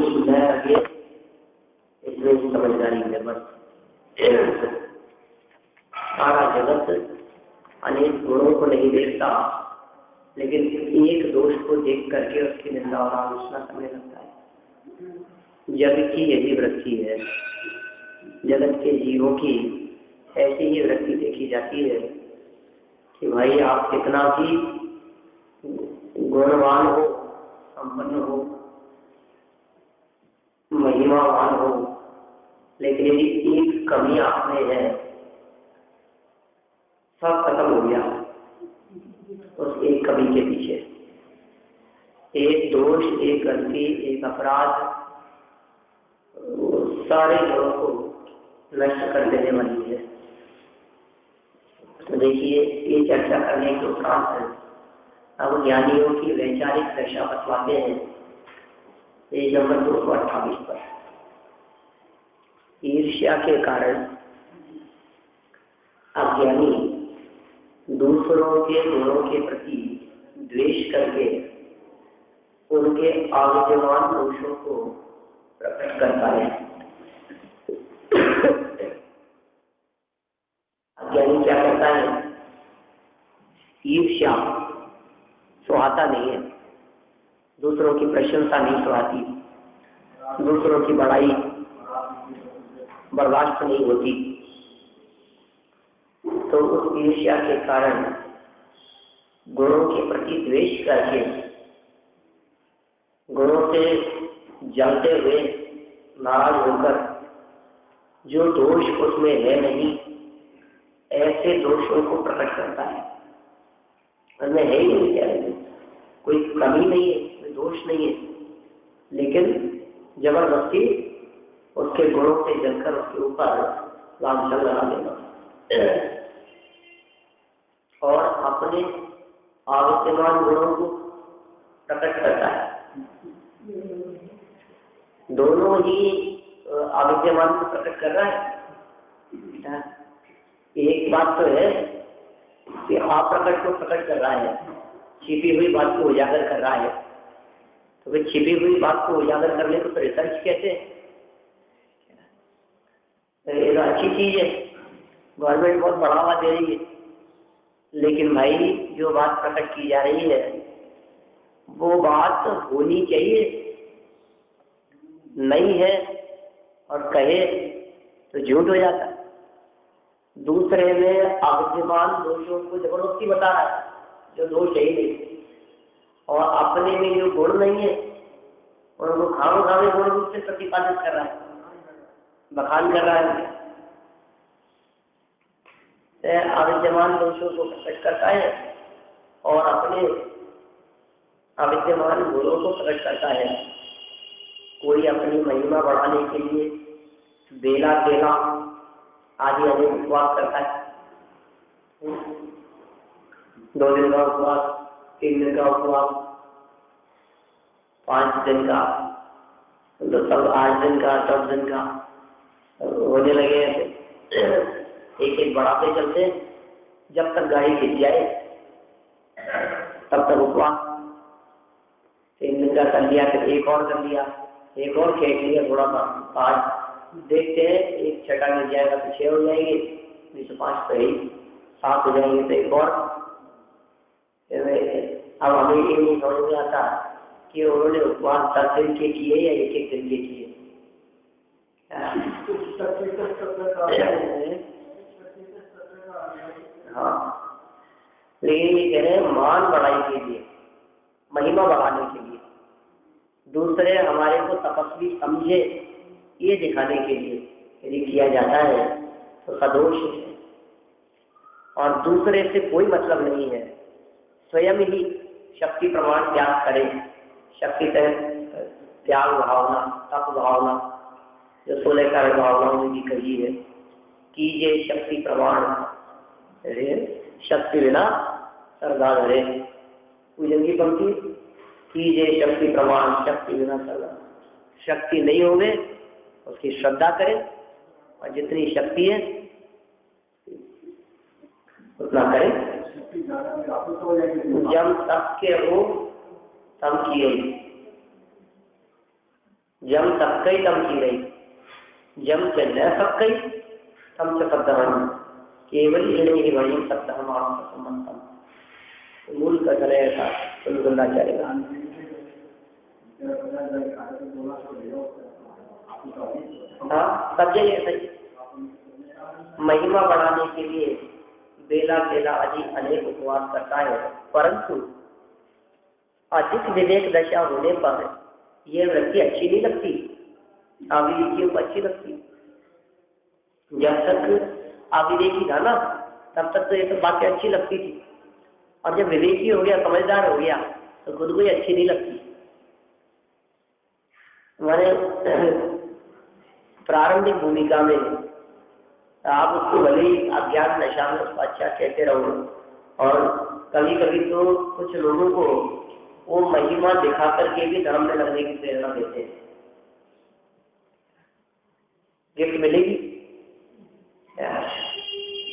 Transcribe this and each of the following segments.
दोष न लगे, इसमें समझदारी है। बस सारा जगत अनेक गुणों को नहीं देखता, लेकिन एक दोष को देख करके उसकी निंदा और आलोचना करने लगता है। जगत की यही वृत्ति है, जगत के जीवों की ऐसी ही वृत्ति देखी जाती है कि भाई आप कितना भी गुणवान हो, संपन्न हो, महिमावान हो, लेकिन यदि एक कमी आप में है, सब खत्म हो गया उस एक कमी के पीछे। एक दोष, एक गलती, एक अपराध सारे गुणों को नष्ट कर देने वाली है। तो देखिए, ये चर्चा करने के उपरांत अब ज्ञानियों की वैचारिक दशा बतलाते हैं। पेज नंबर 228 पर ईर्ष्या के कारण अज्ञानी दूसरों के गुणों के प्रति द्वेष करके उनके अविद्यमान दोषों को प्रकट करता है। अज्ञानी क्या करता है? ईर्ष्या सुहाता नहीं है, दूसरों की प्रशंसा नहीं सुहाती, दूसरों की बड़ाई बर्दाश्त नहीं होती। तो उस ईर्ष्या के कारण गुणों के प्रति द्वेष करके, गुणों से जलते हुए नाराज होकर जो दोष उसमें है नहीं, ऐसे दोषों को प्रकट करता है। उसमें है ही नहीं, क्या है, कोई कमी नहीं है, कोई दोष नहीं है, लेकिन जबरदस्ती उसके गुणों से जलकर उसके ऊपर लांछन लगा देना और अपने अविद्यमान गुणों को प्रकट करता है। दोनों ही अविद्यमान को प्रकट कर रहा है। एक बात तो है कि अप्रकट को प्रकट कर रहा है, छिपी हुई बात को उजागर कर रहा है। तो फिर छिपी हुई बात को उजागर करने को तो रिसर्च कहते हैं। ये तो अच्छी चीज है, गवर्नमेंट बहुत बढ़ावा दे रही है, लेकिन भाई जो बात प्रकट की जा रही है वो बात होनी चाहिए, नहीं है और कहे तो झूठ हो जाता है। दूसरे में अविद्यमान दोषों को जबरदस्ती बता रहा है जो दोष है ही नहीं, और अपने में जो गुण नहीं है उनको खाम-खामे गुण रूप से प्रतिपादित कर रहा है, बखान कर रहा है। अविद्यमान दोषों को प्रकट करता है और अपने अविद्यमान गुणों को प्रकट करता है। कोई अपनी महिमा बढ़ाने के लिए बेला केला आदि अनेक उपवास करता है। 2 दिन का उपवास, 3 दिन का उपवास, 5 दिन का, तो सब 8 दिन का, 10 दिन का होने लगे। एक एक बढ़ाते चलते जब तक गाड़ी खिंच जाए तब तक उपवास। 3 दिन का कर लिया, फिर एक और कर लिया, एक और खेल लिया थोड़ा सा। आज देखते हैं एक छठा मिल जाएगा तो 6 हो जाएंगे, नहीं तो 5 तो ही 7 हो जाएंगे, तो एक और। अब हमें ये नहीं समझ में आता कि उन्होंने उपवास 10 दिन के किए या एक एक दिन के किए। हाँ, लेकिन ये कह रहे हैं मान बढ़ाई के लिए, महिमा बढ़ाने के लिए, दूसरे हमारे को तपस्वी समझे ये दिखाने के लिए यदि किया जाता है तो सदोष है। और दूसरे से कोई मतलब नहीं है, स्वयं ही शक्ति प्रमाण त्याग करें। शक्ति त्याग भावना, तप भावना जो 16 कारण भावनाओं में भी कही है, कीजिए शक्ति प्रमाण, शक्ति बिना श्रद्धा धरे। पूजन की पंक्ति, कीजिए शक्ति प्रमाण, शक्ति बिना श्रद्धा। शक्ति नहीं होवे उसकी श्रद्धा करें, और जितनी शक्ति है उतना करें। जब तप के हो तब किए, जम सक्कई तम की रही, जम च न सक्कई तम च सद्धम, केवल इन्हें ही वही सद्धम संबंधम। मूल कथन है ऐसा सुनना चाहेगा। हाँ, सब जगह सही। महिमा बढ़ाने के लिए बेला केला आदि अनेक उपवास करता है, परंतु अधिक विवेक दशा होने पर यह वृत्ति अच्छी नहीं लगती, अविवेकियों को अच्छी लगती। जब तक अविवेकी था ना तब तक तो ये तो बातें अच्छी लगती थी, और जब विवेकी हो गया, समझदार हो गया, तो खुद को ही अच्छी नहीं लगती। हमारे प्रारंभिक भूमिका में आप उसको भले ही अज्ञान नशा में उसको अच्छा कहते रहो, और कभी कभी तो कुछ लोगों को वो महिमा दिखा करके भी धर्म में लगने की प्रेरणा देते हैं। गिफ्ट मिलेगी,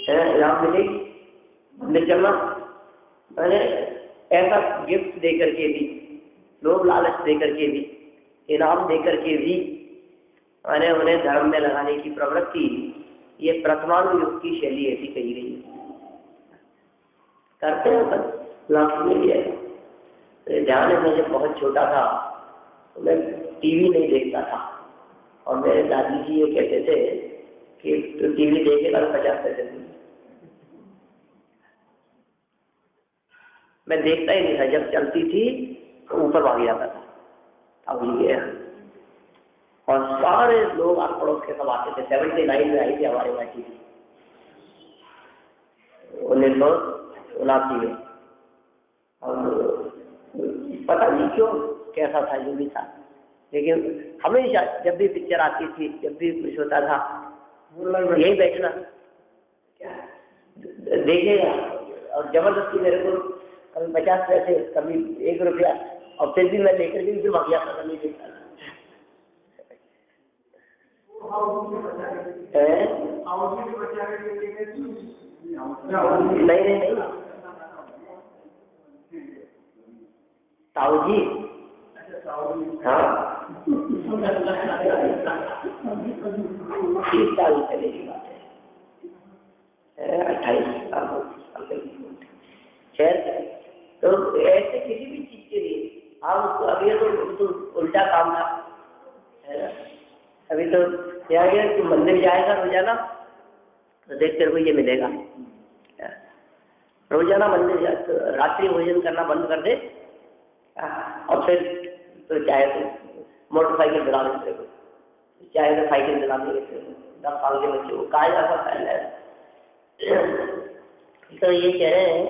इनाम मिलेगी, मंदिर चलना, मैंने ऐसा गिफ्ट दे करके भी, लोग लालच दे करके भी, इनाम दे करके भी मैंने उन्हें धर्म में लगाने की प्रवृत्ति, ये वर्तमान युग की शैली ऐसी कही गई करते हैं। सब लाभ में लिया ध्यान है। मैं जब बहुत छोटा था तो मैं टीवी नहीं देखता था, और मेरे दादी जी ये कहते थे कि तो टीवी देखेगा तो 50 पैसे दूंगी। मैं देखता ही नहीं था, जब चलती थी तो ऊपर भाग जाता था। अब ये और सारे लोग आस पड़ोस के सब आते थे। 79 में आई थी हमारे यहाँ की, 1979 में। और पता नहीं क्यों कैसा था, जो भी था, लेकिन हमेशा जब भी पिक्चर आती थी, जब भी कुछ होता था, यही बैठना क्या देखेगा। और जबरदस्ती मेरे को कभी 50 पैसे, कभी 1 रुपया, और फिर भी मैं लेकर के फिर भाग जाता था, नहीं देखता था। नहीं ताऊ जी, हाँ 30 साल पहले की बात है, 28 साल खैर। तो ऐसे किसी भी चीज के लिए आप अभी तो उल्टा काम था। अभी तो क्या गया कि मंदिर जाएगा रोजाना तो देख तेरे को ये मिलेगा। रोजाना मंदिर जा, तो रात्रि भोजन करना बंद कर दे, और फिर तो चाहे तो मोटरसाइकिल दिला देते हो, चाहे तो साइकिल दिला देते हो। 10 साल के बच्चे को कहा जा सकता है। तो ये कह रहे हैं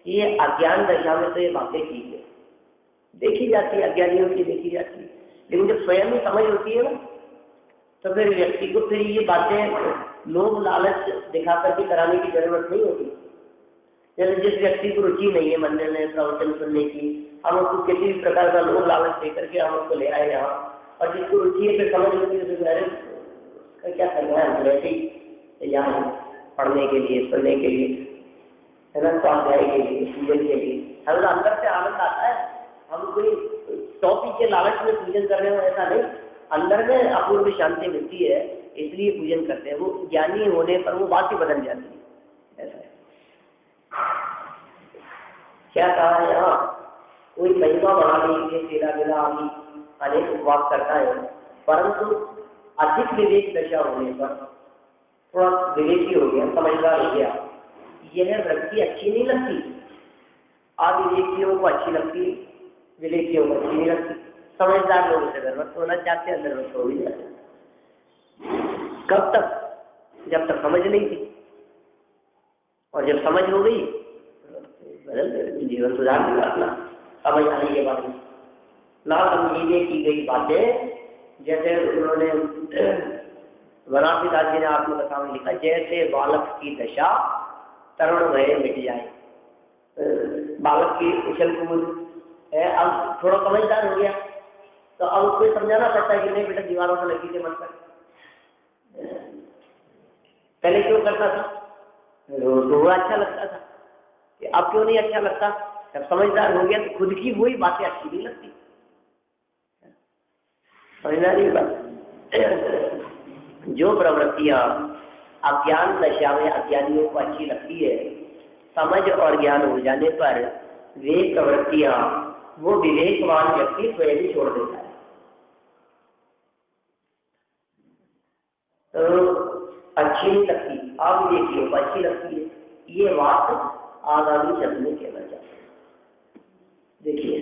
कि ये अज्ञान दशा में तो ये बातें ठीक है, देखी जाती है, अज्ञानियों की देखी जाती है, लेकिन जब स्वयं ही समझ होती है ना, तो फिर व्यक्ति को फिर ये बातें लोभ लालच दिखा करके कराने की जरूरत नहीं होती। जैसे जिस व्यक्ति को रुचि नहीं है मंदिर में प्रवचन सुनने की, हम उसको किसी भी प्रकार का लोभ लालच दे करके हम उसको ले आए यहाँ, और जिसको रुचि है फिर समझ होती है तो क्या करना है, वैसे ही यहाँ पढ़ने के लिए, सुनने के लिए, है ना, स्वाध्याय के लिए, पूजन के लिए, हमें अंदर से आनंद आता है। हम कोई टॉपी के लालच में पूजन कर रहे हो ऐसा नहीं, अंदर में अपूर्व शांति मिलती है, इसलिए पूजन करते हैं। वो ज्ञानी होने पर वो बात ही बदल जाती है। ऐसा है। क्या कहा है यहाँ, कोई महिमा बढ़ाने के लिए तेरा बिना आदि अनेक उपवास करता है, परंतु अधिक विवेक दशा होने पर, थोड़ा विवेकी हो गया, समझदार हो गया, यह वृत्ति अच्छी नहीं लगती। अविवेकियों को अच्छी लगती, विवेकियों को अच्छी नहीं लगती। समझदार लोगों से जरूरत होना चाहते हैं, जरूरत हो ही जाती। कब तक? जब तक समझ नहीं थी, और जब समझ हो गई बदल जीवन सुधार दिया अपना। समझ आने के बाद ना समझने की गई बातें, जैसे उन्होंने वनासीदास जी ने आत्मकथा में लिखा, जैसे बालक की दशा तरुण भय मिट जाए। बालक की उछल कूद है, अब थोड़ा समझदार हो गया तो अब उसको समझाना पड़ता है कि नहीं बेटा दीवारों पर लगी थे मत कर। पहले क्यों करता था? तो अच्छा लगता था, अब क्यों नहीं अच्छा लगता? जब समझदार हो गया तो खुद की वही बातें अच्छी नहीं लगती। समझदारी बात। जो प्रवृत्तियां अज्ञान दशा में अज्ञानियों को अच्छी लगती है, समझ और ज्ञान हो जाने पर वे प्रवृत्तियां वो विवेकवान व्यक्ति स्वयं ही छोड़ देता है। तो अच्छी नहीं लगती, आप देखिए अच्छी लगती है, ये बात आगामी शब्द में कहना चाहते हैं। देखिए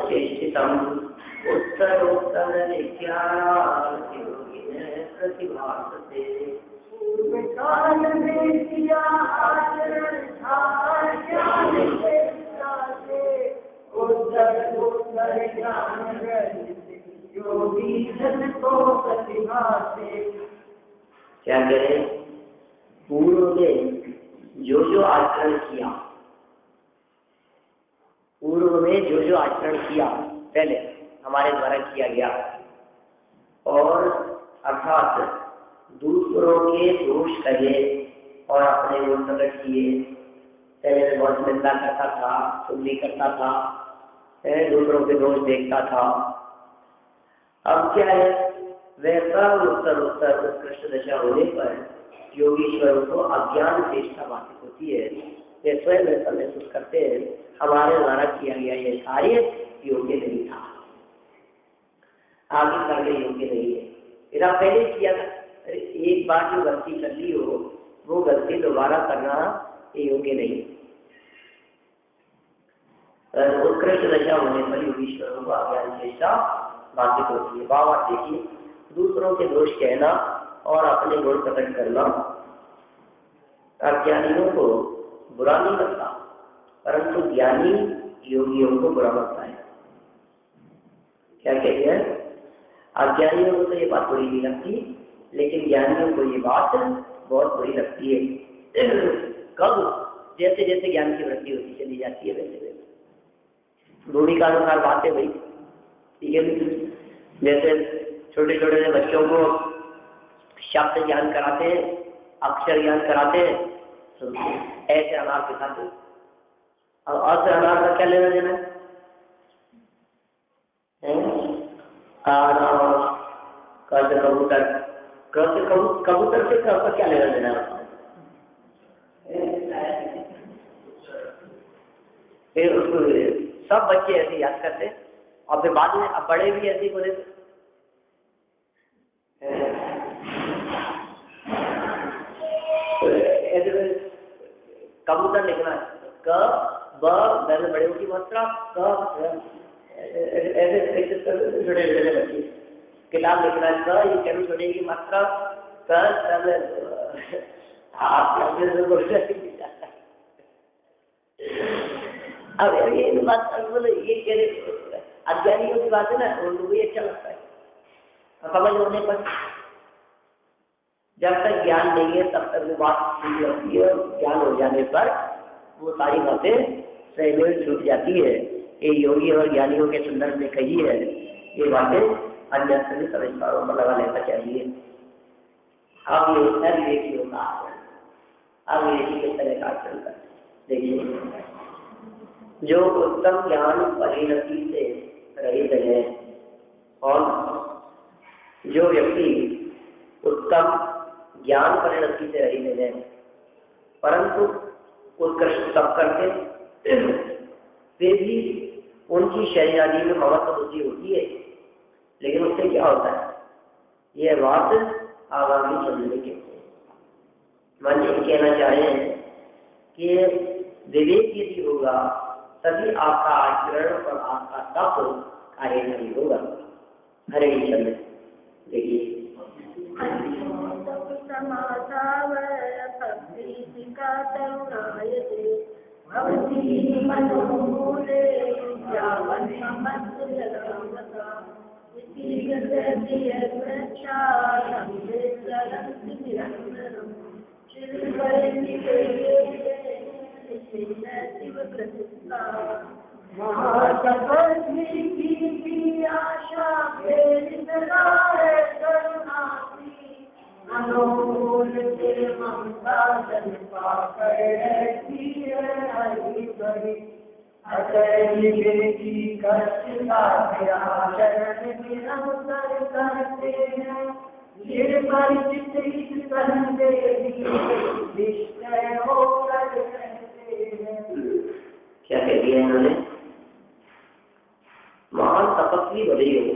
चेष्टितम उत्तरोत्तर प्रतिभासते क्या करें, पूर्व में जो आचरण किया, पूर्व में जो आचरण किया पहले हमारे द्वारा किया गया, और अर्थात दूसरों के दोष करे और अपने गुण प्रकट किए। पहले मैं बहुत निंदा करता था, चुगली करता था, दूसरों के दोष देखता था। अब क्या है, वैसा उत्तर उत्कृष्ट दशा होने पर योगीश्वरों को अज्ञान चेष्टा बाधित होती है। वे स्वयं ऐसा महसूस करते हैं हमारे द्वारा किया गया ये कार्य योग्य नहीं था, आगे करने योग्य नहीं है। फिर आप पहले किया था, एक बार जो गलती कर ली हो वो गलती दोबारा करना ये योग्य नहीं। उत्कृष्ट दशा होने पर योगीश्वरों को अज्ञान चेष्टा बाधित होती है। बाबा देखिए, दूसरों के दोष कहना और अपने गुण प्रकट करना अज्ञानियों को बुरा नहीं लगता, परंतु ज्ञानी योगियों को बुरा लगता है। क्या कहते हैं, अज्ञानियों को तो ये बात बुरी नहीं लगती, लेकिन ज्ञानियों को ये बात बहुत बुरी लगती है। कब, जैसे जैसे ज्ञान की वृद्धि होती चली जाती है वैसे वैसे भूमिका अनुसार बात है भाई, ठीक है। जैसे छोटे छोटे बच्चों को शब्द ज्ञान कराते हैं, अक्षर ज्ञान कराते हैं, तो ऐसे अनार सिखाते हैं। और ऐसे अनार का क्या लेना देना है? कबूतर, कबूतर से क्या लेना देना है? फिर उसको सब बच्चे ऐसे याद करते हैं, और फिर बाद में अब बड़े भी ऐसे बोले ऐसे कबूतर लिखना है, क ब बड़े की मात्रा क, ऐसे छोटे छोटे बच्चे किताब लिखना है, क ये कैसे छोटे की मात्रा क, अब ये बात ये अज्ञानियों की बात है ना, उनको भी अच्छा लगता है। समझ होने पर, जब तक ज्ञान नहीं है तब तक वो बात ठीक लगती है, ज्ञान हो जाने पर वो सारी बातें सहमेल छूट जाती है। ये योगी और ज्ञानियों के संदर्भ में कही है, ये बातें अन्य सभी समझदारों पर लगा लेना चाहिए। अब ये होता है विवेकियों का आचरण। अब विवेकी किस तरह का आचरण करते देखिए, जो उत्तम ज्ञान परिणति से रहित है, और जो व्यक्ति उत्तम ज्ञान परिणति से रहित है परंतु उत्कृष्ट तप करते, फिर भी उनकी शरीर आदि में ममत्व बुद्धि होती है, लेकिन उससे क्या होता है, यह बात आगामी चलने के मन ये कहना चाहे हैं कि विवेक यदि होगा तभी आपका आचरण और आपका तप कार्यकारी होगा। हरे चंद्र देखिए, महातपस्वी की आशा अनोल के ममता जन पाकर रहती है हरी भरी। अतः की कष्ट का शरण निरंतर करते हैं, निर्परिचित इस संदेह निश्चय होकर रहते हैं। क्या कह दिया इन्होंने? महान तपस्वी भले ही हो,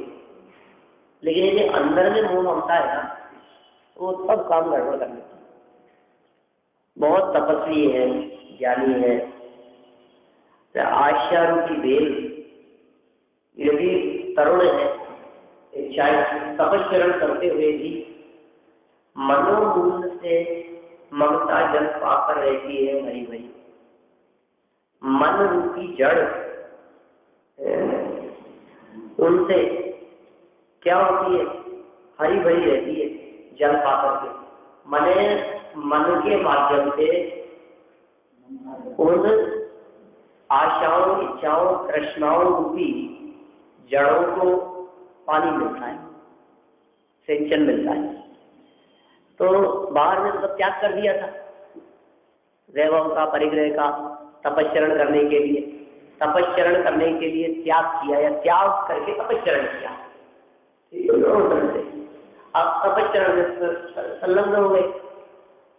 लेकिन ये अंदर में मोह ममता है ना, वो सब काम गड़बड़ कर लेता है। बहुत तपस्वी है, ज्ञानी है, आशा रूपी बेल यदि तरुण है, चाहे तपस्चरण करते हुए भी मनोमूल से ममता जल पाकर रहती है हरी भरी। मन रूपी जड़ उनसे क्या होती है? हरी भरी रहती है जल पाकर के। मने मन के माध्यम से उन आशाओं, इच्छाओं, तृष्णाओं रूपी जड़ों को पानी मिलता है, सिंचन मिलता है। तो बाहर में तो त्याग कर दिया था, वैभव का, परिग्रह का, तपस्चरण करने के लिए त्याग किया या त्याग करके तपस्चरण किया। अब तपस्चरण में संलग्न हो गए।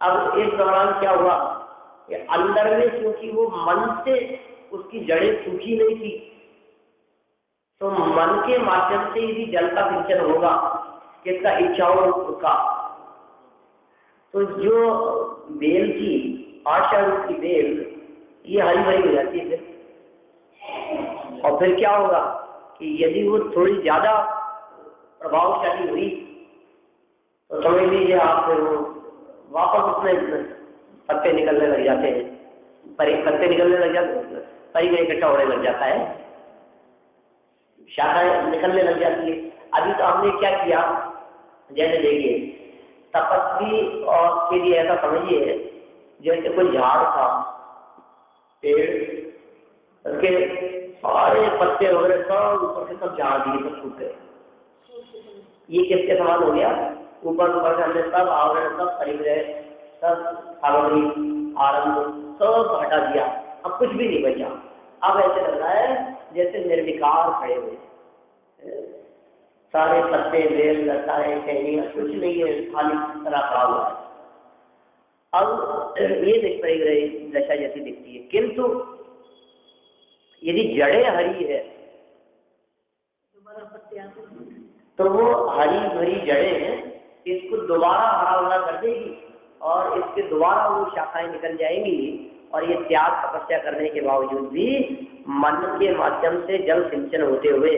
अब इस दौरान क्या हुआ कि अंदर में क्योंकि वो मन से उसकी जड़ें सूखी नहीं थी, तो मन के माध्यम से यदि जल का सिंचन होगा, किसका? इच्छाओं का, तो जो बेल की आशा रूपी बेल ये हरी भरी हो जाती है। और फिर क्या होगा कि यदि वो थोड़ी ज्यादा प्रभावशाली हुई तो समझ लीजिए आप, फिर वो वापस उसमें पत्ते निकलने लग जाते हैं, पत्ते निकलने लग जाते हैं, परिग्रह इकट्ठा होने लग जाता है, शाखाएं निकलने लग जाती है। अभी तो हमने क्या किया, जैसे देखिए तपस्वी और के लिए ऐसा समझिए जैसे कोई झाड़ था, पेड़, उसके सारे पत्ते वगैरह सब ऊपर से सब झाड़ दिए, सब सूख गए। ये किसके समान हो गया? ऊपर से हमने सब आवरण, सब परिग्रह, सब सामग्री, आरंभ सब हटा दिया, अब कुछ भी नहीं बचा। अब ऐसे लग रहा है जैसे निर्विकार खड़े हुए, सारे पत्ते, बेल, लताएं, टहनियां कुछ नहीं है, खाली तरह खड़ा हुआ है। अब ये दिख परिग्रह दशा जैसी दिखती है, किंतु यदि जड़ें हरी है तो वो हरी भरी जड़ें इसको दोबारा हरा भरा कर देगी और इसके दोबारा वो शाखाएं निकल जाएंगी। और ये त्याग तपस्या करने के बावजूद भी मन के माध्यम से जल सिंचन होते हुए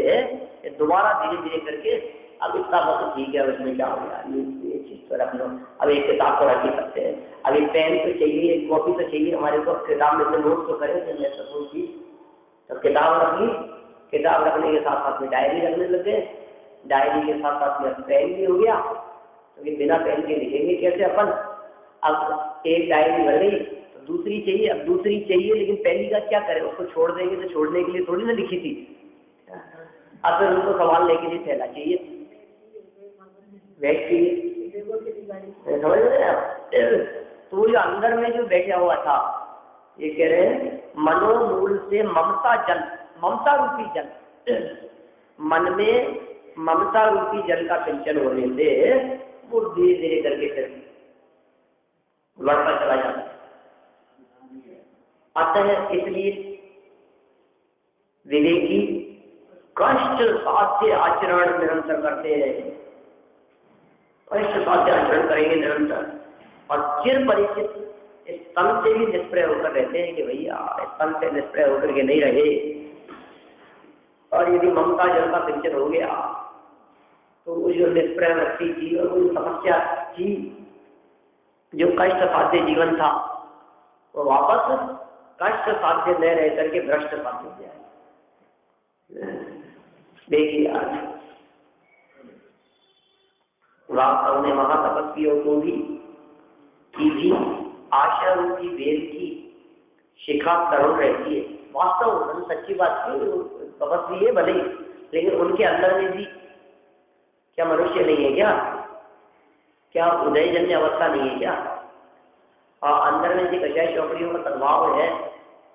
दोबारा धीरे धीरे करके, अब इतना बहुत ठीक है, उसमें क्या हो गया, ये चीज तो रख लो, अब एक किताब तो रख ही सकते हैं, अभी पेन तो चाहिए, कॉपी तो चाहिए हमारे को, किताब में से नोट तो करें, तो किताब रख ली, किताब रखने के साथ साथ में डायरी रखने लग गए, डायरी के साथ साथ में पेन भी हो गया, क्योंकि बिना पेन के लिखेंगे कैसे अपन। अब एक डायरी भर गई तो दूसरी चाहिए, अब दूसरी चाहिए, लेकिन पहली का क्या करें, उसको छोड़ देंगे तो छोड़ने के लिए थोड़ी ना लिखी थी, अब फिर उसको संभालने के लिए थैला चाहिए, बैग चाहिए, समझ रहे हैं आप? तो जो अंदर में जो बैठा हुआ था, ये कह रहे हैं मनोमूल से ममता जल, ममता रूपी जल, मन में ममता रूपी जल का सिंचन होने से वो धीरे धीरे करके फिर बढ़ता चला जाता है। अतः इसलिए विवेकी कष्ट साध्य आचरण निरंतर करते हैं, कष्ट साध्य आचरण करेंगे निरंतर, और चिर परिचित इस तन से भी निष्प्रय होकर रहते हैं कि भैया इस तन से निष्प्रय होकर के नहीं रहे। और यदि ममता जल का सिंचन हो गया तो वो जो निष्प्रय व्यक्ति थी और वो समस्या थी, जो कष्ट साध्य जीवन था, वो वापस कष्ट साध्य न रह करके भ्रष्ट साध्य हो जाए। देखिए आज वास्तव में महातपस्वियों को भी आशा रूपी बेल की शिखा तरुण रहती है। वास्तव में सच्ची बात की, तपस्वी है भले, लेकिन उनके अंदर में भी क्या मनुष्य नहीं है क्या उदयजन्य अवस्था नहीं है क्या? और अंदर में जो कषाय चौकड़ियों का सद्भाव है,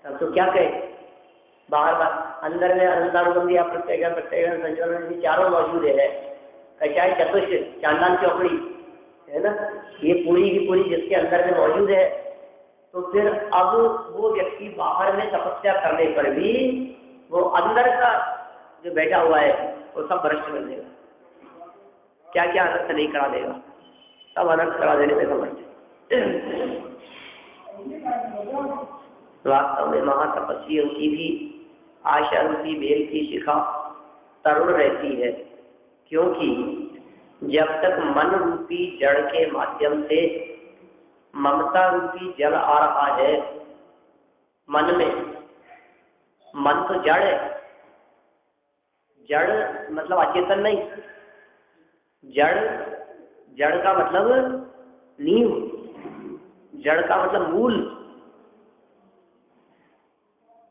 तब तो क्या कहे, बाहर अंदर में अनंतानुबंधी प्रत्येक संचलन चारों मौजूद है। चाहे चतुष्ट चांदान चौकड़ी है ना, ये पूरी की पूरी जिसके अंदर में मौजूद है, तो फिर अब वो व्यक्ति बाहर में तपस्या करने पर भी वो अंदर का जो बैठा हुआ है वो सब भ्रष्ट कर देगा। क्या क्या अनर्थ नहीं करा देगा, सब अनर्थ करा देने में समर्थ। वास्तव में महातपस्वियों की भी आशा रूपी बेल की शिखा तरुण रहती है, क्योंकि जब तक मन रूपी जड़ के माध्यम से ममता रूपी जल आ रहा है मन में, मन तो जड़ है, जड़ मतलब अचेतन नहीं, जड़ जड़ का मतलब नींव, जड़ का मतलब मूल,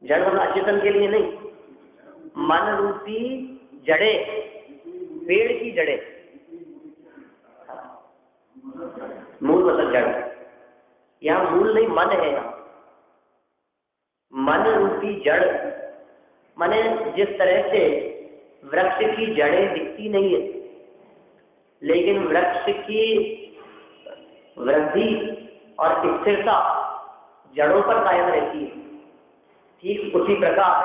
जड़ मतलब अचेतन के लिए नहीं। मन रूपी जड़े, पेड़ की जड़े, मूल मतलब जड़, यहाँ मूल नहीं मन है। यहाँ मन रूपी जड़ माने जिस तरह से वृक्ष की जड़ें दिखती नहीं है, लेकिन वृक्ष की वृद्धि और स्थिरता जड़ों पर कायम रहती है, ठीक उसी प्रकार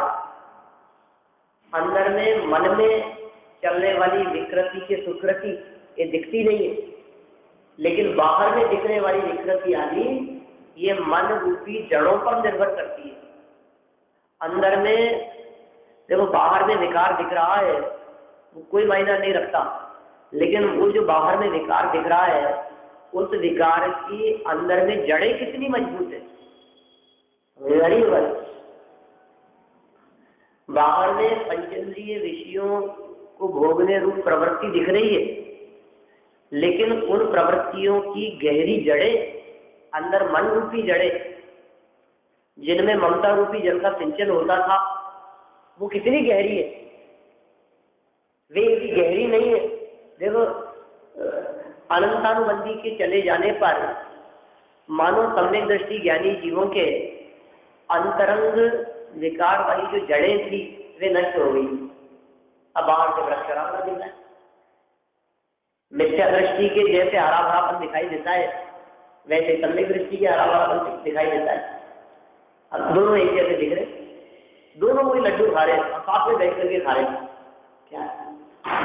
अंदर में मन में चलने वाली विकृति की सुकृति ये दिखती नहीं है, लेकिन बाहर में दिखने वाली विकृति आदि ये मन रूपी जड़ों पर निर्भर करती है। अंदर में देखो बाहर में विकार दिख रहा है वो कोई मायना नहीं रखता, लेकिन वो जो बाहर में विकार दिख रहा है उस विकार की अंदर में जड़ें कितनी मजबूत है। बाहर में पंचेंद्रिय विषयों को भोगने रूप प्रवृत्ति दिख रही है, लेकिन उन प्रवृत्तियों की गहरी जड़ें अंदर मन रूपी जड़ें जिनमें ममता रूपी जल का सिंचन होता था वो कितनी गहरी है, वे इतनी गहरी नहीं है। देखो अनंतानुबंधी के चले जाने पर मानो सम्यक दृष्टि ज्ञानी जीवों के अंतरंग विकार वाली जो जड़ें थी वे नष्ट हो गई। अब बाहर से वृक्ष हरा दिख रहा है, मिथ्या दृष्टि के जैसे हरा भरापन दिखाई देता है वैसे सम्यक दृष्टि के हरा भरापन दिखाई देता है। अब दोनों एक जैसे दिख रहे, दोनों कोई लड्डू खा रहे हैं और साथ में बैठ करके खा रहे हैं क्या,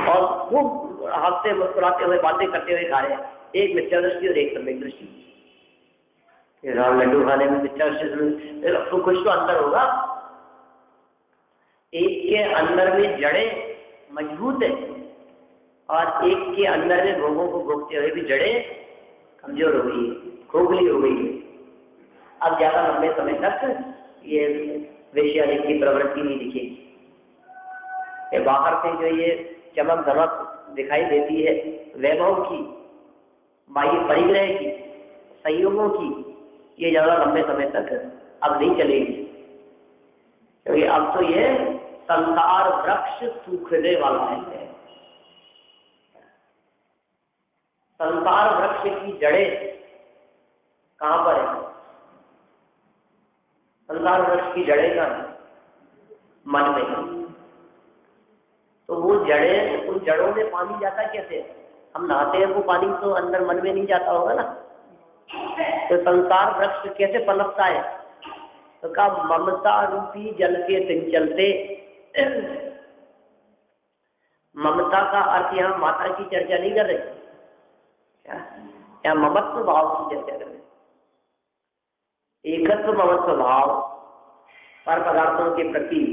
और खूब हंसते मुस्कुराते हुए बातें करते हुए खा रहे हैं, एक मिथ्या दृष्टि और एक सम्यक दृष्टि। लड्डू खाने में मिथ्या दृष्टि तो कुछ तो अंतर होगा। एक के अंदर में जड़ें मजबूत है और एक के अंदर में भोगों को भोगते हुए भी जड़ें कमजोर हो गई है, खोखली हो गई है। अब ज्यादा लंबे समय तक ये वेश्यालिक की प्रवृत्ति नहीं दिखेगी। ये बाहर से जो ये चमक धमक दिखाई देती है वैभव की, बाह्य परिग्रह की, संयोगों की, ये ज्यादा लंबे समय तक अब नहीं चलेगी, क्योंकि अब तो ये संसार वृक्ष सूखने वाला है। संसार वृक्ष की जड़ें कहां पर है? संसार वृक्ष की जड़ें का मन में, तो वो जड़ें, उन जड़ों में पानी जाता कैसे? हम नहाते हैं वो पानी तो अंदर मन में नहीं जाता होगा ना, तो संसार वृक्ष कैसे पनपता है? तो कहा ममता रूपी जल के सिंचन से। ममता का अर्थ यहाँ माता की चर्चा नहीं कर रहे, क्या ममत्व भाव की चर्चा कर रहे, एकत्व ममत्व भाव पर पदार्थों के प्रति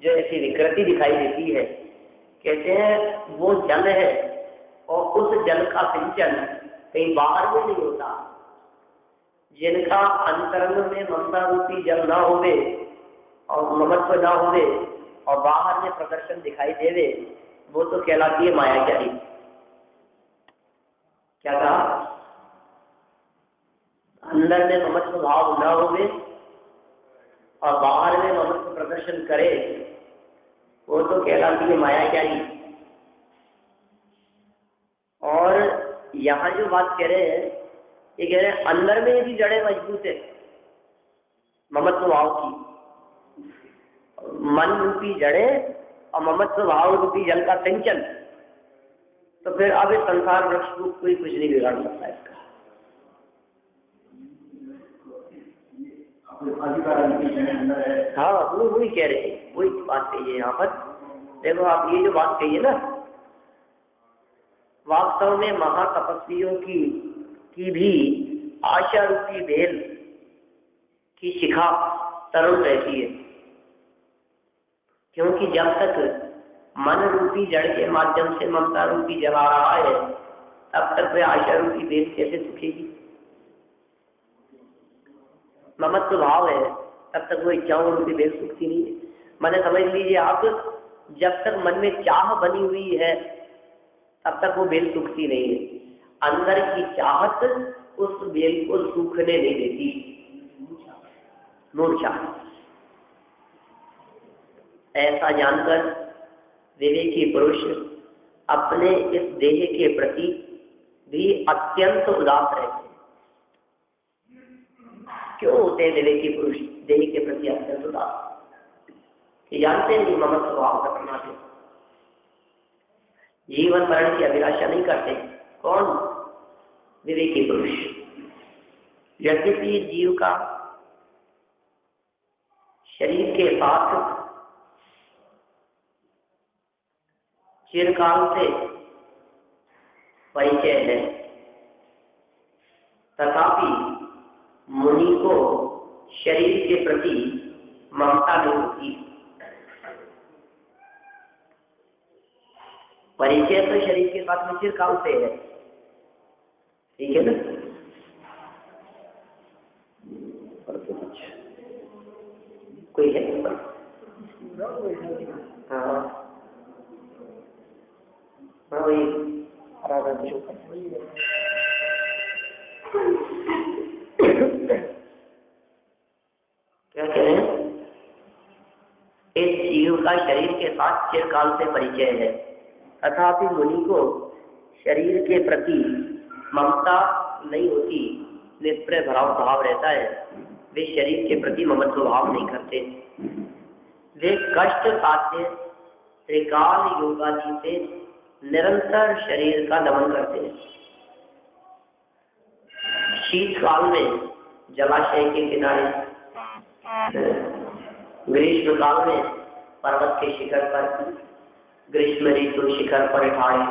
जो ऐसी विकृति दिखाई देती है, कहते हैं वो जल है और उस जल का सिंचन कहीं बाहर में नहीं होता। जिनका अंतरंग में ममता रूपी जल ना होवे और ममत्व ना होवे और बाहर में प्रदर्शन दिखाई देवे, वो तो कहलाती है मायाचारी। क्या कहा? अंदर में ममत्व भाव ना होवे और बाहर में ममत्व प्रदर्शन करे, वो तो कहलाती है मायाचारी। और यहाँ जो बात कह रहे हैं, ये कह रहे हैं अंदर में यदि जड़ें मजबूत है ममत्व भाव की, मन रूपी जड़े और ममत्व भाव रूपी जल का सिंचन, तो फिर अब इस संसार वृक्ष को कोई कुछ नहीं बिगाड़ सकता इसका। हाँ, वही कह रहे हैं, वही बात कही है यहाँ पर। देखो आप ये जो बात कही है ना, वास्तव में महातपस्वियों की भी आशा रूपी बेल की शिखा तरुण रहती है, क्योंकि जब तक मन रूपी जड़ के माध्यम से ममता रूपी जला रहा है, तब तक वह आशा रूपी बेल कैसे सूखेगी। ममत्व भाव है, तब तक वो इच्छाओं रूपी बेल सूखती नहीं है। मैंने समझ लीजिए आप, जब तक मन में चाह बनी हुई है तब तक वो बेल सूखती नहीं है। अंदर की चाहत उस बेल को सूखने नहीं देती, मूर्छा। ऐसा जानकर विवेकी पुरुष अपने इस देह के प्रति भी अत्यंत उदास रहते हैं। क्यों होते हैं विवेकी पुरुष देह के प्रति अत्यंत उदास? ये जानते हैं कि ममत्व भाव खतरनाक है, जीवन मरण की अभिलाषा नहीं करते। कौन? विवेकी पुरुष। यद्यपि जीव का शरीर के साथ चिरकाल से परिचय है, तथापि मुनि को शरीर के प्रति ममता नहीं होती। परिचय तो शरीर के साथ में चिरकाल से है, ठीक है ना? कोई है? हाँ हाँ, वही क्या कह रहे हैं? इस जीव का शरीर के साथ चिरकाल से परिचय है, तथापि मुनि को शरीर के प्रति ममता नहीं होती, निष्प्रय भाव रहता है। वे शरीर के प्रति ममत्व भाव नहीं करते। वे कष्ट साध्य त्रिकाल योगादि से निरंतर शरीर का दमन करते हैं। शीतकाल में जलाशय के किनारे, ग्रीष्म काल में पर्वत के शिखर पर, ग्रीष्म ऋतु शिखर पर ठाड़े,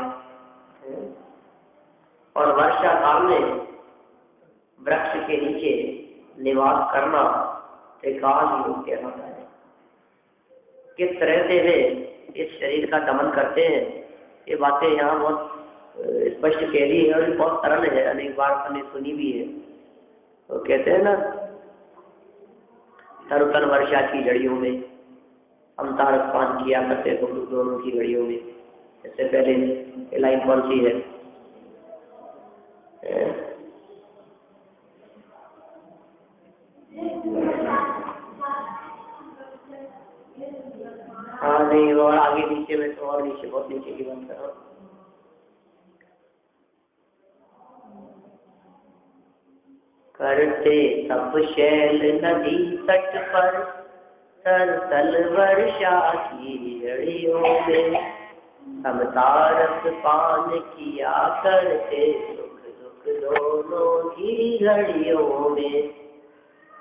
और वर्षा काल में वृक्ष के नीचे निवास करना त्रिकाल योग कहलाता है। किस तरह से वे इस शरीर का दमन करते हैं, ये बातें यहाँ बहुत स्पष्ट कह दी है और बहुत सरल है, अनेक बार हमने सुनी भी है। तो कहते हैं ना, तरुतन वर्षा की घड़ियों में हम तारक पान किया करते तो दोनों की घड़ियों में। इससे पहले ये लाइन कौन सी है? हाँ नहीं, और आगे नीचे में तो और नीचे, बहुत नीचे की बात कर रहा हूँ। करते तप शैल नदी तट पर, तरतल वर्षा की घड़ियों में, सब तारक पान किया करते सुख दुख दोनों की घड़ियों में।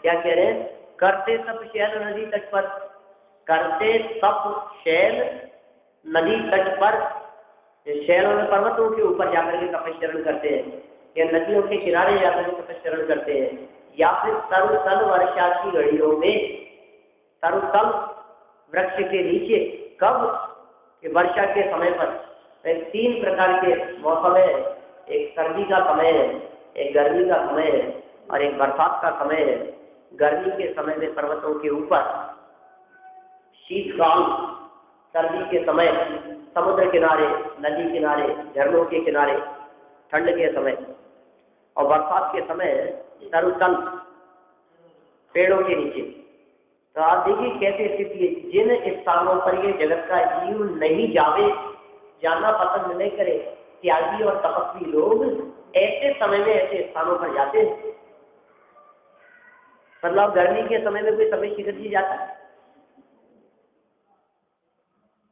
क्या कह रहे हैं? करते तप शैल नदी तट पर, करते तप शैल नदी तट पर, शैलों में पर्वतों के ऊपर जाकर के तपस्चरण करते हैं, या नदियों के किनारे जाकर के तपस्चरण करते हैं, या फिर तरुतल वर्षा की घड़ियों में, तरुतल वृक्ष के नीचे। कब? कि वर्षा के समय पर। एक तीन प्रकार के मौसम है, एक सर्दी का समय है, एक गर्मी का समय है, और एक बरसात का समय है। गर्मी के समय में पर्वतों के ऊपर, शीतकाल सर्दी के समय समुद्र किनारे, नदी किनारे, झरनों के किनारे ठंड के समय, और बरसात के समय तरुतल पेड़ों के नीचे। तो आप देखिए कैसी स्थिति है। जिन स्थानों पर ये जगत का जीव नहीं जाना पसंद नहीं करे, त्यागी और तपस्वी लोग ऐसे समय में ऐसे स्थानों पर जाते हैं। मतलब गर्मी के समय में कोई समय शिखर जी जाता है?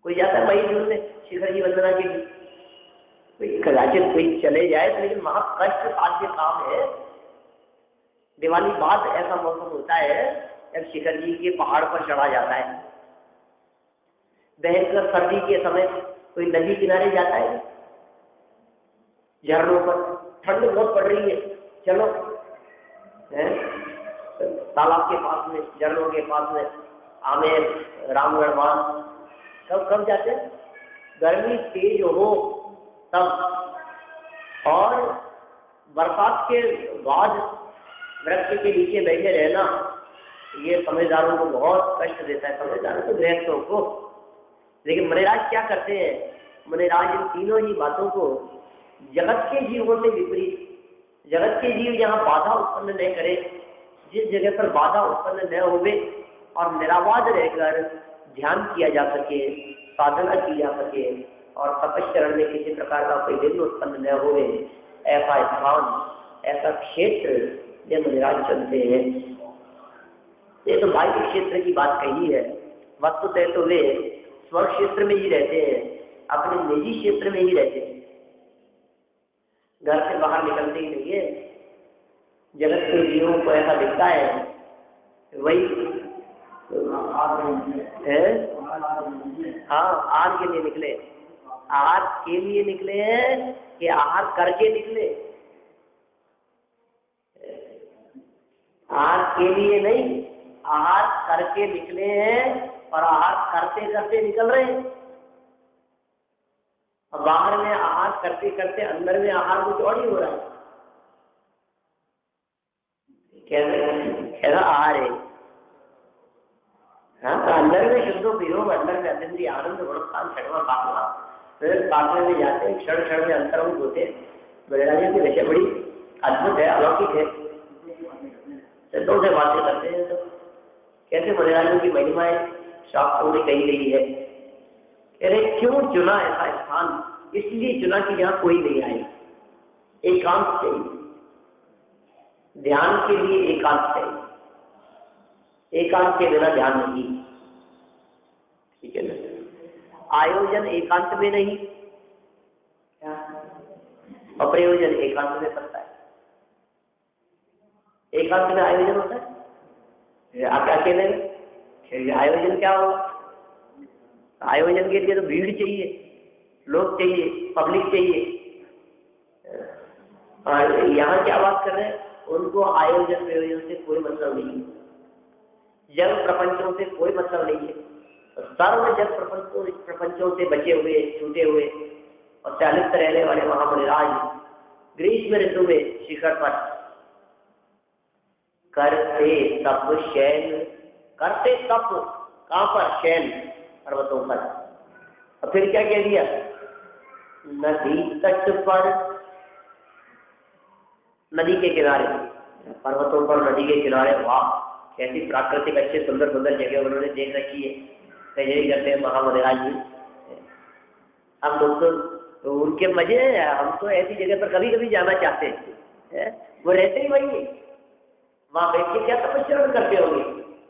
कोई जाता है मई जून में शिखर जी वंदना के लिए, कदाचित कोई चले जाए तो, लेकिन वहां कष्ट साध्य काम है। दिवाली बाद ऐसा मौसम होता है जब शिखर जी के पहाड़ पर चढ़ा जाता है। भयंकर सर्दी के समय कोई नदी किनारे जाता है, झरनों पर, ठंड बहुत पड़ रही है, चलो तालाब के पास में, झरनों के पास में, आमेर, रामगढ़ बांध, कब जाते हैं? गर्मी तेज हो तब। और बरसात के बाद वृक्ष के नीचे बैठे रहना ये समझदारों को बहुत कष्ट देता है, समझदारों को, गृहस्थों को। लेकिन मुनिराज क्या करते हैं? मुनिराज इन तीनों ही बातों को जगत के जीवों से विपरीत, जगत के जीव जहाँ बाधा उत्पन्न न करे, जिस जगह पर बाधा उत्पन्न न होवे और निरावाद रहकर ध्यान किया जा सके, साधना की जा सके और तपश्चरण में किसी प्रकार का कोई विघ्न उत्पन्न न होवे, ऐसा स्थान, ऐसा क्षेत्र ये मुनिराज चलते हैं। ये तो बाह्य क्षेत्र की बात कही है, वस्तुतः तो वे स्वर्ग क्षेत्र में ही रहते हैं, अपने निजी क्षेत्र में ही रहते हैं, घर से बाहर निकलते ही नहीं है। जगत के जीवों को ऐसा दिखता है वही है, हाँ, आहार के लिए निकले, आहार के लिए निकले हैं कि आहार करके निकले? आहार के लिए नहीं, आहार करके निकले हैं और आहार करते करते निकल रहे हैं। और बाहर में आहार करते करते अंदर में आहार कुछ और ही हो रहा है। कैसा आहार है? हाँ, अंदर में शुद्धो वियोग, अंदर में अत्यंत आनंद, गुणस्थान, छठवां सातवां, फिर सातवें में जाते हैं, क्षण क्षण में अंतरंग होते हैं। बड़े की विषय बड़ी अद्भुत है, अलौकिक है। सिद्धों से बातें करते हैं तो कैसे बड़े की महिमाएं शास्त्रों में कही गई है। अरे क्यों चुना ऐसा स्थान? इसलिए चुना कि यहाँ कोई नहीं आए, एकांत चाहिए, ध्यान के लिए एकांत चाहिए, एकांत के बिना ध्यान नहीं, ठीक है ना? आयोजन एकांत में नहीं और प्रयोजन एकांत में करता है। एकांत में आयोजन होता है, आप अकेले में आयोजन क्या होगा? आयोजन के लिए तो भीड़ चाहिए, लोग चाहिए, पब्लिक चाहिए। और यहाँ क्या बात कर रहे हैं? उनको आयोजन प्रयोजन से कोई मतलब नहीं है, जग प्रपंचों से कोई मतलब नहीं है। सर्व जग प्रपंचों से बचे हुए, छूटे हुए और चालित रहने वाले महामुनिराज ग्रीष्म ऋतु में शिखर पर करते तप शैन, करते तप, कहां पर? शैन, पर्वतों पर। और फिर क्या कह दिया? नदी तट पर, नदी के किनारे, पर्वतों पर, नदी के किनारे। वाह, कैसी प्राकृतिक अच्छे सुंदर सुंदर जगह उन्होंने देख रखी है। यही करते हैं महामुनिराज जी। हम लोग तो उनके मजे हैं, हम तो ऐसी जगह पर कभी कभी जाना चाहते हैं। वो रहते ही वही है, वहां बैठ के क्या तपस्या करते होंगे,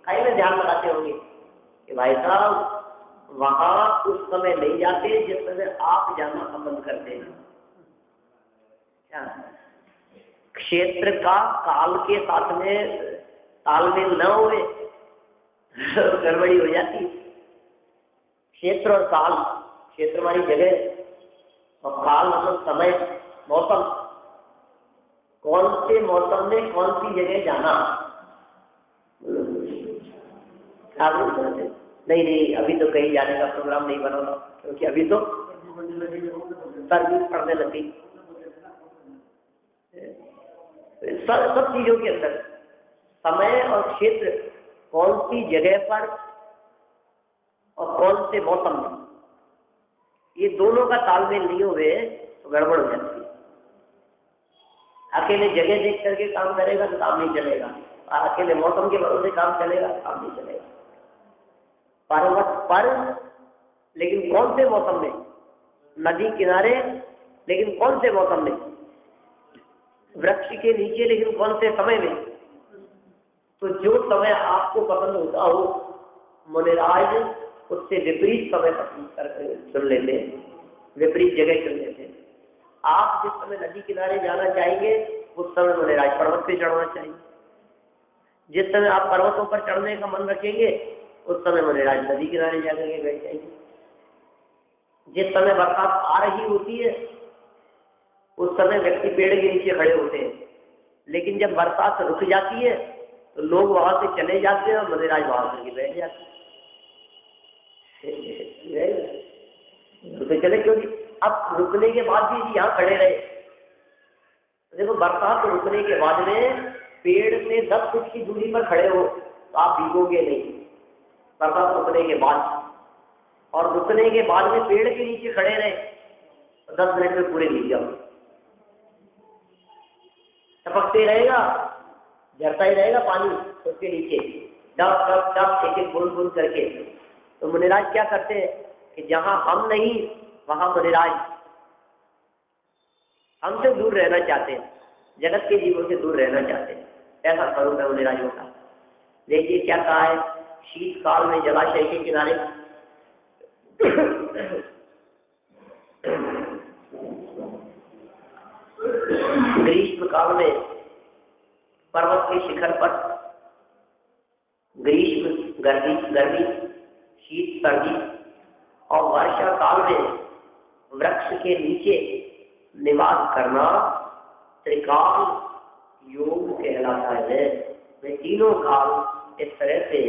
कहीं में ध्यान लगाते होंगे कि भाई साहब वहां उस समय नहीं जाते जिस समय आप जाना पसंद करते हैं। क्षेत्र का काल के साथ में तालमेल न हुए गड़बड़ी हो जाती है। क्षेत्र और काल, क्षेत्र हमारी जगह और काल मतलब समय, मौसम, कौन से मौसम में कौन सी जगह जाना। नहीं, अभी तो कहीं जाने का प्रोग्राम नहीं बना, क्योंकि अभी तो सर्दी पड़ने लगी। सब चीजों के अंदर समय और क्षेत्र, कौन सी जगह पर और कौन से मौसम में, ये दोनों का तालमेल नहीं हुए तो गड़बड़ हो जाती है। अकेले जगह देख करके काम करेगा तो काम नहीं चलेगा, और अकेले मौसम के भरोसे काम चलेगा तो काम नहीं चलेगा। पर्वत पर, लेकिन कौन से मौसम में? नदी किनारे, लेकिन कौन से मौसम में? वृक्ष के नीचे, लेकिन कौन से समय में? तो जो समय आपको पसंद होता हो, मुनिराज उससे विपरीत समय चुन लेते हैं, विपरीत जगह चुन लेते हैं। आप जिस समय नदी किनारे जाना चाहेंगे उस समय मुनिराज पर्वत पे चढ़ना चाहिए। जिस समय आप पर्वतों पर चढ़ने का मन रखेंगे उस समय मुनिराज नदी किनारे जाकर बैठ जाएंगे। जिस समय बरसात आ रही होती है उस समय व्यक्ति पेड़ के नीचे खड़े होते हैं, लेकिन जब बरसात रुक जाती है तो लोग वहां से चले जाते हैं और मुनिराज वहां करके बैठ जाते हैं। तो चले क्योंकि अब रुकने के बाद भी यहाँ खड़े रहे, देखो बरसात रुकने के बाद में पेड़ से 10 फुट की दूरी पर खड़े हो तो आप भीगोगे नहीं। बरसात रुकने के बाद और रुकने के बाद में पेड़ के नीचे खड़े रहे तो 10 मिनट में पूरे भीग जाओ। टपकते रहेगा, झरता ही रहेगा पानी उसके नीचे, डब डब डब एक एक बूंद बूंद करके। तो मुनिराज क्या करते हैं कि जहां हम नहीं वहां मुनिराज हमसे दूर रहना चाहते हैं, जगत के जीवों से दूर रहना चाहते हैं। ऐसा स्वरूप है मुनिराजों का। देखिए क्या कहा है, शीतकाल में जलाशय के किनारे ग्रीष्म काल में पर्वत के शिखर पर, ग्रीष्म गर्मी शीत सर्दी और वर्षा काल में वृक्ष के नीचे निवास करना त्रिकाल योग कहलाता है। वे तीनों काल इस तरह से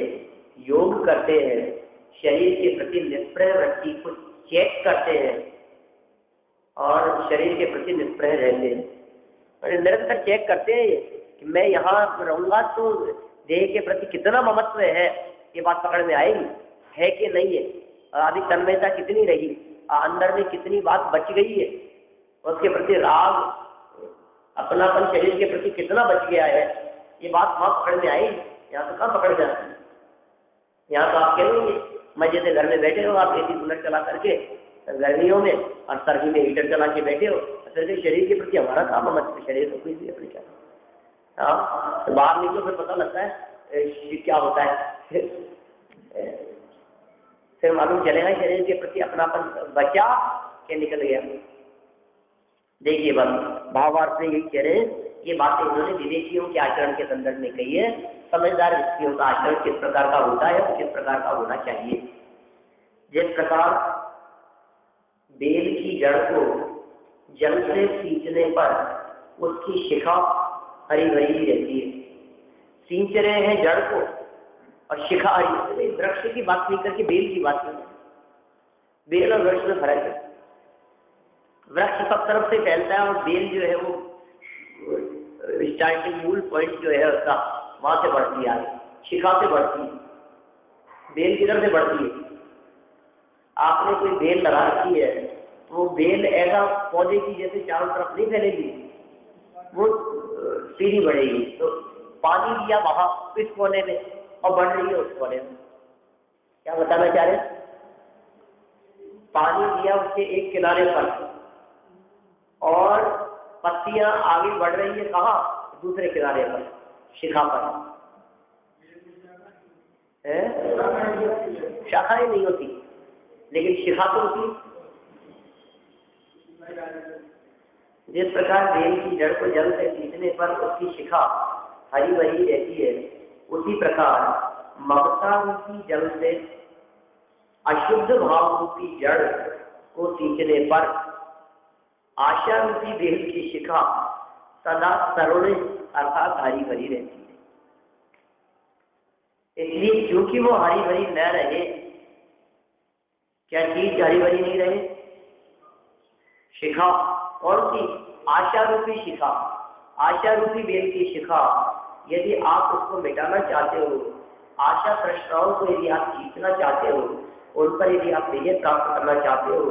योग करते हैं, शरीर के प्रति निष्प्रह वृत्ति को चेक करते हैं और शरीर के प्रति निष्प्रह रहते हैं। निरंतर चेक करते हैं कि मैं यहाँ रहूंगा तो देह के प्रति कितना ममत्व है, ये बात पकड़ में आएगी है कि नहीं है, आदि तन्मयता कितनी रही, अंदर में कितनी बात बच गई है, उसके प्रति राग अपनापन शरीर के प्रति कितना बच गया है, ये बात वहाँ पकड़ में आएगी। यहाँ तो कहाँ पकड़ जाती है। यहाँ तो आप कहेंगे मजे से घर में बैठे हो, आप एसी कूलर चला करके गर्मियों में और सर्दी में हीटर चला के बैठे हो, तो शरीर के प्रति हमारा काम मत, शरीर तो कोई भी अपनी क्या। हाँ तो बाहर निकलो फिर पता लगता है क्या होता है, फिर मालूम चलेगा शरीर के प्रति अपनापन बचा के निकल गया। देखिए बस भावार्थ में यही कह रहे हैं, ये बातें इन्होंने विदेशियों के आचरण के संदर्भ में कही है। समझदार व्यक्तियों का आचरण किस प्रकार का होता है और किस प्रकार का होना चाहिए। जिस प्रकार बेल की जड़ को जल से सींचने पर उसकी शिखा हरी भरी रहती है, सींच रहे हैं जड़ को और शिखा हरी। वृक्ष की बात नहीं करके बेल की बात नहीं, बेल और वृक्ष में फर्क है। वृक्ष सब तरफ से फैलता है और बेल जो है वो स्टार्टिंग मूल पॉइंट जो है उसका वहां से बढ़ती है, शिखा से बढ़ती है। बेल किधर से बढ़ती है? आपने कोई बेल लगा रखी है तो वो बेल ऐसा पौधे की जैसे चारों तरफ नहीं फैलेगी, वो सीधी बढ़ेगी। तो पानी दिया वहां इस कोने में और बढ़ रही है उस कोने में। क्या बताना चाह रहे? पानी दिया उसके एक किनारे पर और पत्तियां आगे बढ़ रही है कहाँ? दूसरे किनारे पर, शिखा पर। शाखाएं नहीं होती लेकिन शिखा तो होती। जिस प्रकार बेल की जड़ को जल से सींचने पर उसकी शिखा हरी भरी रहती है, उसी प्रकार ममता रूपी जल से अशुद्ध भाव रूपी जड़ को सींचने पर आशा रूपी बेल की शिखा सदा तरुण अर्थात हरी भरी रहती है। इसलिए क्योंकि वो हरी भरी न रहे, क्या चीज हरी भरी नहीं रहे? शिखा। कौन सी? आशा रूपी शिखा, आशा रूपी बेल की शिखा। यदि आप उसको मिटाना चाहते हो, आशा तृष्णाओं को यदि आप जीतना चाहते हो, उन पर यदि आप विजय प्राप्त करना चाहते हो,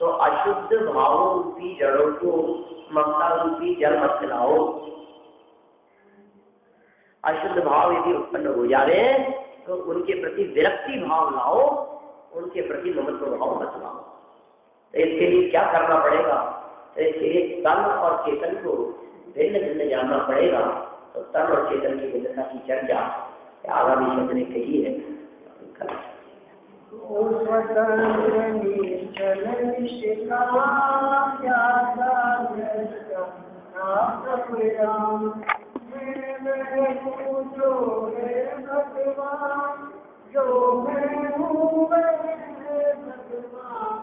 तो अशुद्ध भावों रूपी जड़ों को ममता रूपी जल मत खिलाओ। अशुद्ध भाव यदि उत्पन्न हो जाए तो उनके प्रति विरक्ति भाव लाओ, उनके प्रति ममत्व भाव मत लाओ। तो इसके लिए क्या करना पड़ेगा? तो इसके लिए तन और चेतन को भिन्न भिन्न जानना पड़ेगा। तो तन और चेतन की भिन्नता की चर्चा आगामी शब्द ने कही है। ओ स्वतंत्र निश्चल निष्काम ज्ञाता दृष्टा नाथ राम मैं पूछो है भगवान जो मैं हूँ मैं भगवान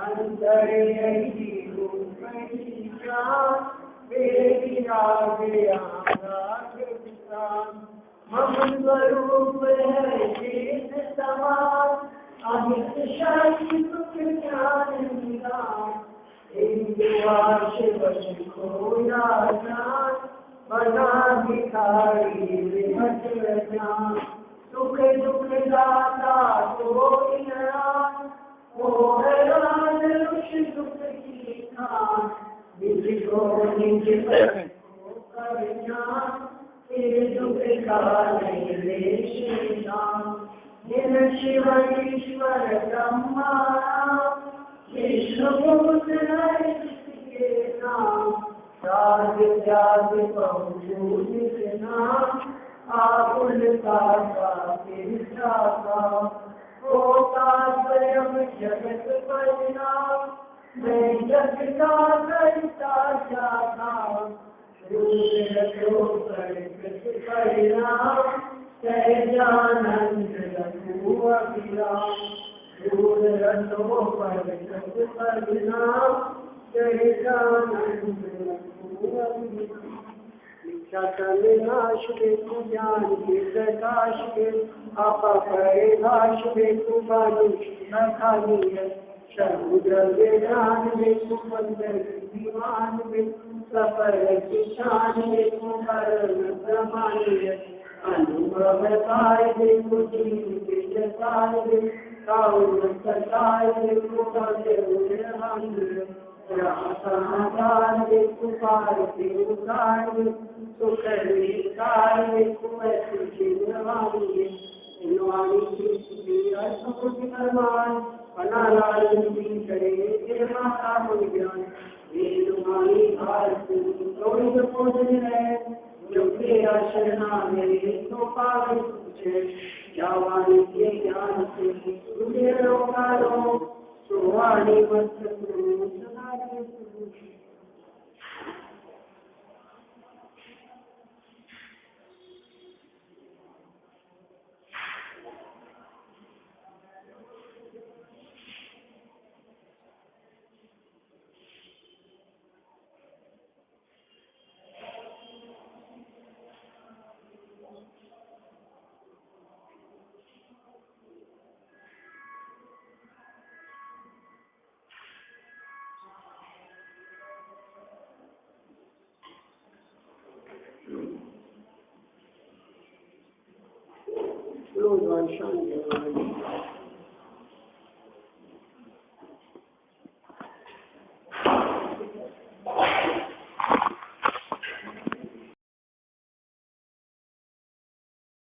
अंतर यही हूँ पहचान मेरी रागे आगे किसान हम स्वरूप है चेत समान अमित शाही सुख ज्ञान निदान हिंदुआश वश खोया जान बना भिखारी विहट जान सुख दुख दाता कोई नाम ओ हैरान रुष दुख की खान निज को निज कर जान दुख का नहीं लेश नाम शिव ईश्वर ब्रह्मा विष्णु के नाम राज जाग पहुँचू जिस नाम आकुल का होता स्वयं जगत परिणाम मैं जग का करता जाता परिणाम सहजानंद रघु अभिराम दूर रतो परिणाम सहजानंद रघु अभिराम नाश देखो ज्ञान के प्रकाश के आपा परिभाष देखो मनुष्य खाली है समुद्र ज्ञान देखो मंदिर दीवान देखो सफर किसान देखो कर्म प्रमाणीय अनुभव पाए देखो जीव के साय देखो सताए देखो समाचार देखो पार के उतार सुख निकार देखो ऐसी वाणी की अर्थ प्रमाण बना लाली करे माता ज्ञान वेदवाणी भारत गौरव पूजन है जो तेरा शरणा मेरे तो पावे पूछे जावानी के ज्ञान से तुझे रोकालो सुवाणी मत सुनारे शांति